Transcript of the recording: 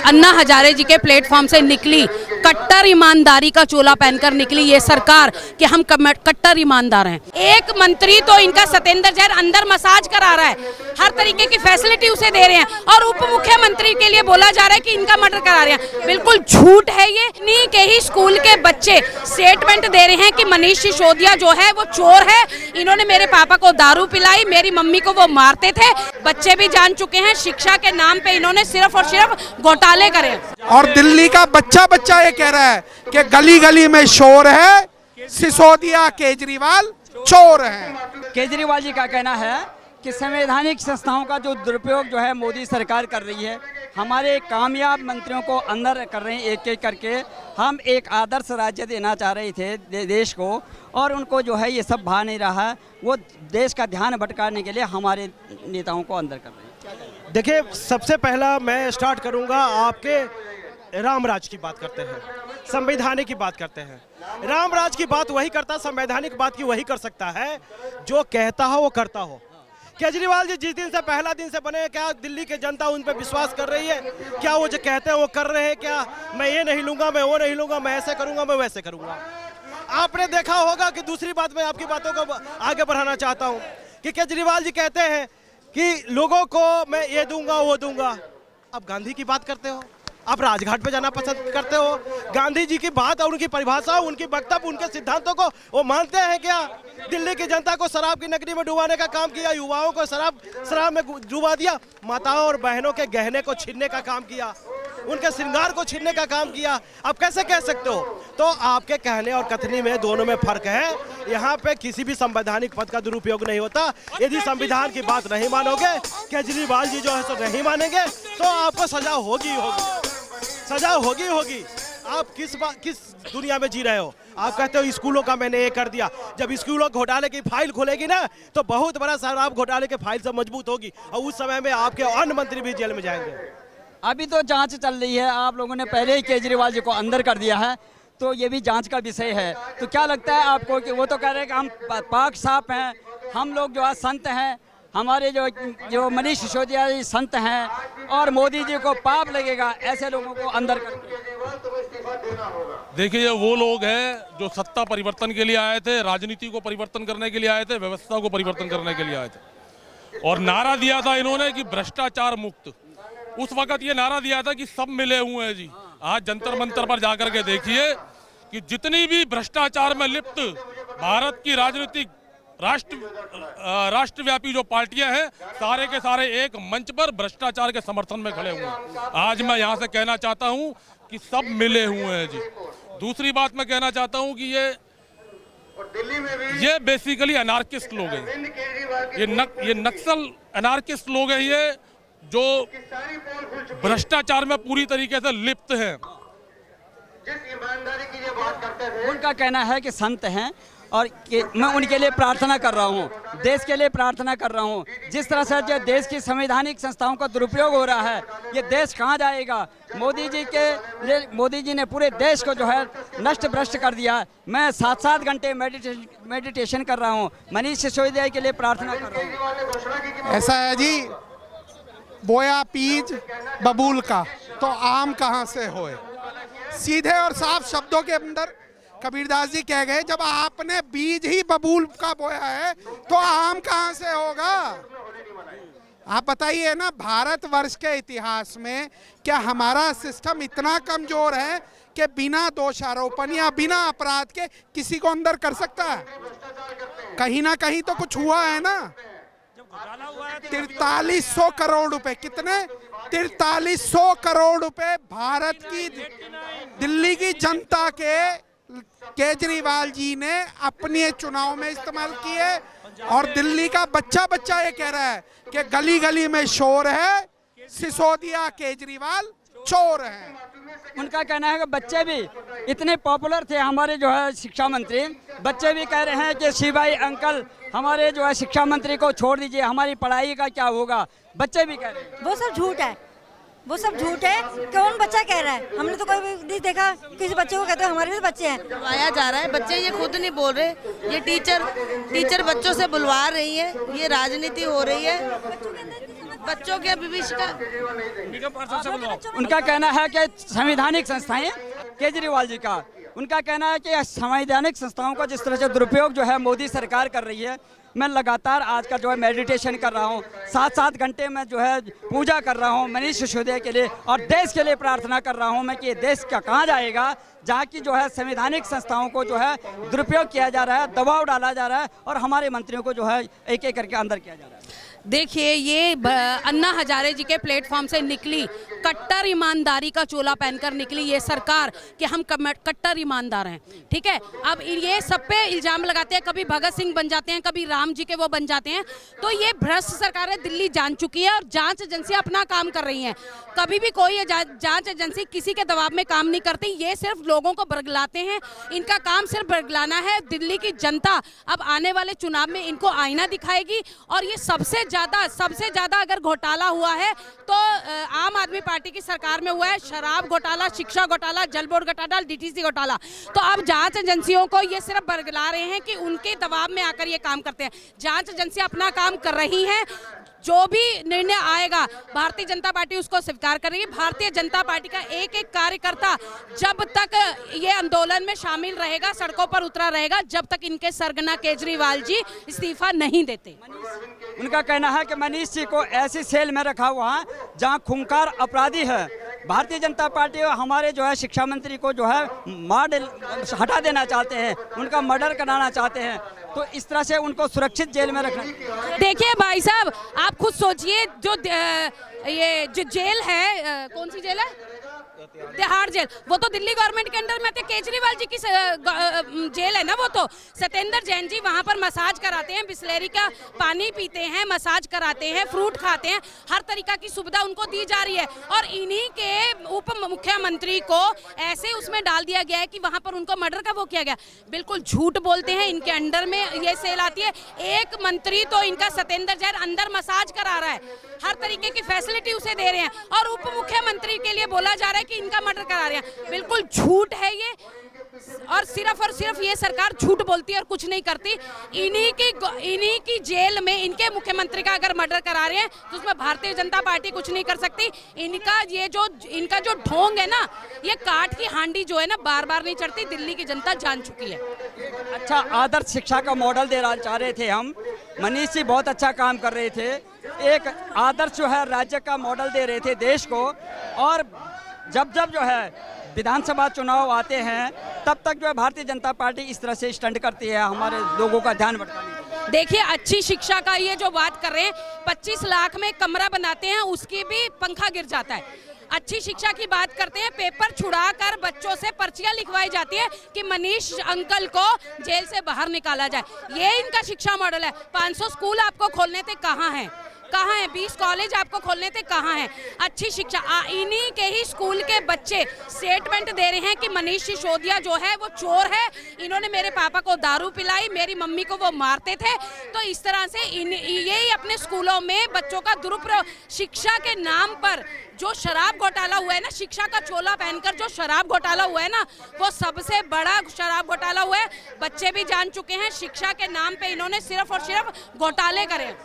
अन्ना हजारे जी के प्लेटफॉर्म से निकली, कट्टर ईमानदारी का चोला पहनकर निकली ये सरकार कि हम कट्टर ईमानदार हैं। एक मंत्री तो इनका सत्येंद्र जैन अंदर मसाज करा रहा है, हर तरीके की फैसिलिटी उसे दे रहे हैं, और उप मुख्यमंत्री के लिए बोला जा रहा है कि इनका मर्डर करा रहे हैं। बिल्कुल झूठ है ये। इन्हीं के ही स्कूल के बच्चे स्टेटमेंट दे रहे हैं कि मनीष सिसोदिया जो है वो चोर है, इन्होंने मेरे पापा को दारू पिलाई, मेरी मम्मी को वो मारते थे। बच्चे भी जान चुके हैं शिक्षा के नाम पे इन्होंने सिर्फ और सिर्फ घोटाले करे। और दिल्ली का बच्चा बच्चा ये कह रहा है कि गली गली में शोर है, सिसोदिया केजरीवाल चोर हैं। केजरीवाल जी का कहना है कि संवैधानिक संस्थाओं का जो दुरुपयोग जो है मोदी सरकार कर रही है, हमारे कामयाब मंत्रियों को अंदर कर रहे हैं एक एक करके। हम एक आदर्श राज्य देना चाह रहे थे देश को, और उनको जो है ये सब भा नहीं रहा है। वो देश का ध्यान भटकाने के लिए हमारे नेताओं को अंदर कर रहे हैं। देखिए, सबसे पहला मैं स्टार्ट करूंगा, आपके रामराज की बात करते हैं, संवैधानिक की बात करते हैं। रामराज की बात वही करता, संवैधानिक बात की वही कर सकता है जो कहता हो वो करता हो। केजरीवाल जी जिस दिन से पहला दिन से बने, क्या दिल्ली की जनता उन पर विश्वास कर रही है? क्या वो जो कहते हैं वो कर रहे हैं? क्या मैं ये नहीं लूंगा, मैं वो नहीं लूंगा, मैं ऐसे करूंगा, मैं वैसे करूंगा? आपने देखा होगा कि दूसरी बात, मैं आपकी बातों को आगे बढ़ाना चाहता हूं कि केजरीवाल जी कहते हैं कि लोगों को मैं ये दूंगा वो दूंगा। अब गांधी की बात करते हो, आप राजघाट पे जाना पसंद करते हो? गांधी जी की बात और उनकी परिभाषा, उनकी वक्तव्य, उनके सिद्धांतों को वो मानते हैं क्या? दिल्ली की जनता को शराब की नगरी में डुबाने का काम किया, युवाओं को शराब में डुबा दिया, माताओं और बहनों के गहने को छीनने का काम किया, उनके श्रृंगार को छीनने का काम किया। आप कैसे कह सकते हो? तो आपके कहने और कथनी में दोनों में फर्क है। यहाँ पे किसी भी संवैधानिक पद का दुरुपयोग नहीं होता। यदि संविधान की बात नहीं मानोगे, केजरीवाल जी जो है सो नहीं मानेंगे, तो आपको सजा होगी होगी, सजा होगी होगी। आप किस दुनिया में जी रहे हो? आप कहते हो स्कूलों का मैंने ये कर दिया। जब स्कूलों घोटाले की फाइल खुलेगी ना, तो बहुत बड़ा शराब घोटाले के फाइल से मजबूत होगी, और उस समय में आपके अन्य मंत्री भी जेल में जाएंगे। अभी तो जांच चल रही है, आप लोगों ने पहले ही केजरीवाल जी को अंदर कर दिया है, तो ये भी जांच का विषय है। तो क्या लगता है आपको कि वो तो कह रहे हैं कि हम पाक साफ हैं, हम लोग जो है संत हैं, हमारे जो मनीष सिसोदिया जी संत हैं, और मोदी जी को पाप लगेगा ऐसे लोगों को अंदर करके? देखिए, ये वो लोग हैं जो सत्ता परिवर्तन के लिए आए थे, राजनीति को परिवर्तन करने के लिए आए थे, व्यवस्था को परिवर्तन करने के लिए आए थे, और नारा दिया था इन्होंने कि भ्रष्टाचार मुक्त। उस वक्त ये नारा दिया था कि सब मिले हुए हैं जी। आज जंतर मंतर पर जाकर के देखिए कि जितनी भी भ्रष्टाचार में लिप्त भारत की राजनीतिक राष्ट्रव्यापी जो पार्टियां हैं, सारे के सारे एक मंच पर भ्रष्टाचार के समर्थन में खड़े हुए हैं। आज मैं यहां से कहना चाहता हूं कि सब मिले हुए हैं जी। दूसरी बात मैं कहना चाहता हूं कि ये बेसिकली अनार्किस्ट लोग हैं, ये नक्सल अनार्किस्ट लोग हैं, ये जो भ्रष्टाचार में पूरी तरीके से लिप्त हैं। उनका कहना है कि संत हैं, और मैं उनके लिए प्रार्थना कर रहा हूँ, देश के लिए प्रार्थना कर रहा हूँ। जिस तरह से जो देश की संवैधानिक संस्थाओं का दुरुपयोग हो रहा है, ये देश कहाँ जाएगा? मोदी जी ने पूरे देश को जो है नष्ट भ्रष्ट कर दिया। मैं 7-7 घंटे मेडिटेशन कर रहा हूँ, मनीष सिसोदिया के लिए प्रार्थना कर रहा हूँ। ऐसा है जी, बोया पीज बबूल का तो आम कहाँ से होए। सीधे और साफ शब्दों के अंदर कबीरदास जी कह गए, जब आपने बीज ही बबूल का बोया है तो आम कहाँ से होगा? आप बताइए ना, भारतवर्ष के इतिहास में क्या हमारा सिस्टम इतना कमजोर है कि बिना दोषारोपण या बिना अपराध के किसी को अंदर कर सकता है? कहीं ना कहीं तो कुछ हुआ है ना। 4300 करोड़ रुपए, कितने? 4300 करोड़ रुपए भारत की, दिल्ली की जनता के केजरीवाल जी ने अपने चुनाव में इस्तेमाल किए। और दिल्ली का बच्चा बच्चा ये कह रहा है कि गली गली में शोर है, सिसोदिया केजरीवाल चोर हैं। उनका कहना है कि बच्चे भी इतने पॉपुलर थे, हमारे जो है शिक्षा मंत्री, बच्चे भी कह रहे हैं कि शिवाई अंकल हमारे जो है शिक्षा मंत्री को छोड़ दीजिए, हमारी पढ़ाई का क्या होगा? बच्चे भी कह रहे हैं। वो सब झूठ है, वो सब झूठ है। कौन बच्चा कह रहा है? हमने तो कोई भी नहीं देखा किसी बच्चे को कहते हो हमारे भी बच्चे हैं। बुलवाया जा रहा है, बच्चे ये खुद नहीं बोल रहे, ये टीचर बच्चों से बुलवा रही है, ये राजनीति हो रही है। बच्चों के भविष्य का उनका कहना है कि संवैधानिक संस्थाएं, केजरीवाल जी का उनका कहना है कि संवैधानिक संस्थाओं का जिस तरह से दुरुपयोग जो है मोदी सरकार कर रही है। मैं लगातार आज का जो है मेडिटेशन कर रहा हूँ, 7-7 घंटे में जो है पूजा कर रहा हूँ मनीष सिसोदिया के लिए और देश के लिए प्रार्थना कर रहा हूँ मैं कि ये देश का कहाँ जाएगा जहाँ की जो है संवैधानिक संस्थाओं को जो है दुरुपयोग किया जा रहा है, दबाव डाला जा रहा है और हमारे मंत्रियों को जो है एक एक करके अंदर किया जा रहा है। देखिए, ये अन्ना हजारे जी के प्लेटफॉर्म से निकली कट्टर ईमानदारी का चोला पहनकर निकली ये सरकार कि हम कट्टर ईमानदार हैं। ठीक है, अब ये सब पे इल्जाम लगाते हैं, कभी भगत सिंह बन जाते हैं, कभी राम जी के वो बन जाते हैं। तो ये भ्रष्ट सरकार है, दिल्ली जान चुकी है और जांच एजेंसियां अपना काम कर रही हैं। कभी भी कोई जांच एजेंसी किसी के दबाव में काम नहीं करती, ये सिर्फ लोगों को बरगलाते हैं। इनका काम सिर्फ बरगलाना है। दिल्ली की जनता अब आने वाले चुनाव में इनको आईना दिखाएगी और ये सबसे ज्यादा अगर घोटाला हुआ है तो आम आदमी पार्टी की सरकार में हुआ है। शराब घोटाला, शिक्षा घोटाला, जल बोर्ड घोटाला, डीटीसी घोटाला। तो अब जांच एजेंसियों को ये सिर्फ बरगला रहे हैं कि उनके दबाव में आकर ये काम करते हैं। जांच एजेंसियां अपना काम कर रही हैं, जो भी निर्णय आएगा भारतीय जनता पार्टी उसको स्वीकार करेगी। भारतीय जनता पार्टी का एक एक कार्यकर्ता जब तक ये आंदोलन में शामिल रहेगा, सड़कों पर उतरा रहेगा, जब तक इनके सरगना केजरीवाल जी इस्तीफा नहीं देते। उनका कहना है कि मनीष जी को ऐसी सेल में रखा हुआ है जहां खूंखार अपराधी है। भारतीय जनता पार्टी हमारे जो है शिक्षा मंत्री को जो है हटा देना चाहते हैं, उनका मर्डर कराना चाहते हैं। तो इस तरह से उनको सुरक्षित जेल में रखना। देखिए भाई साहब, आप खुद सोचिए, जो जेल है, कौन सी जेल है, तिहाड़ जेल, वो तो दिल्ली गवर्नमेंट के अंडर में थे। केजरीवाल जी की जेल है ना वो तो। सत्येंद्र जैन जी वहाँ पर मसाज कराते हैं, बिस्लेरी का पानी पीते हैं, मसाज कराते हैं, फ्रूट खाते हैं, हर तरीका की सुविधा उनको दी जा रही है। और इन्हीं के उप मुख्यमंत्री को ऐसे उसमें डाल दिया गया है कि वहाँ पर उनको मर्डर का वो किया गया। बिल्कुल झूठ बोलते हैं, इनके अंडर में ये सेल आती है। एक मंत्री तो इनका सत्येंद्र जैन अंदर मसाज करा रहा है, हर तरीके की फैसिलिटी उसे दे रहे हैं और उप मुख्यमंत्री के लिए बोला जा रहा है कि इनका मर्डर करा रहे हैं। बिल्कुल झूठ है ये, और सिर्फ ये सरकार झूठ बोलती है और कुछ नहीं करती। इन्हीं की जेल में इनके मुख्यमंत्री का अगर मर्डर करा रहे हैं तो उसमें भारतीय जनता पार्टी कुछ नहीं कर सकती। इनका जो ढोंग है ना, ये काठ की हांडी जो है ना, बार बार नहीं चढ़ती, दिल्ली की जनता जान चुकी है। अच्छा आदर्श शिक्षा का मॉडल देना चाह रहे थे हम, मनीष जी बहुत अच्छा काम कर रहे थे, एक आदर्श जो है राज्य का मॉडल दे रहे थे देश को। और जब जो है विधानसभा चुनाव आते हैं तब तक जो है भारतीय जनता पार्टी इस तरह से स्टंट करती है हमारे लोगों का ध्यान भटकाने के लिए। देखिए, अच्छी शिक्षा का ये जो बात कर रहे हैं, 25 लाख में कमरा बनाते हैं, उसकी भी पंखा गिर जाता है। अच्छी शिक्षा की बात करते हैं, पेपर छुड़ा कर बच्चों से पर्चियां लिखवाई जाती है कि मनीष अंकल को जेल से बाहर निकाला जाए। ये इनका शिक्षा मॉडल है। 500 स्कूल आपको खोलने थे, कहाँ हैं? 20 कॉलेज आपको खोलने थे, कहाँ हैं? अच्छी शिक्षा, इन्हीं के ही स्कूल के बच्चे स्टेटमेंट दे रहे हैं कि मनीष सिसोदिया जो है वो चोर है, इन्होंने मेरे पापा को दारू पिलाई, मेरी मम्मी को वो मारते थे। तो इस तरह से ये अपने स्कूलों में बच्चों का दुरुपयोग, शिक्षा के नाम पर जो शराब घोटाला हुआ है ना, शिक्षा का चोला पहनकर जो शराब घोटाला हुआ है ना, वो सबसे बड़ा शराब घोटाला हुआ है। बच्चे भी जान चुके हैं, शिक्षा के नाम पे इन्होंने सिर्फ और सिर्फ घोटाले करे।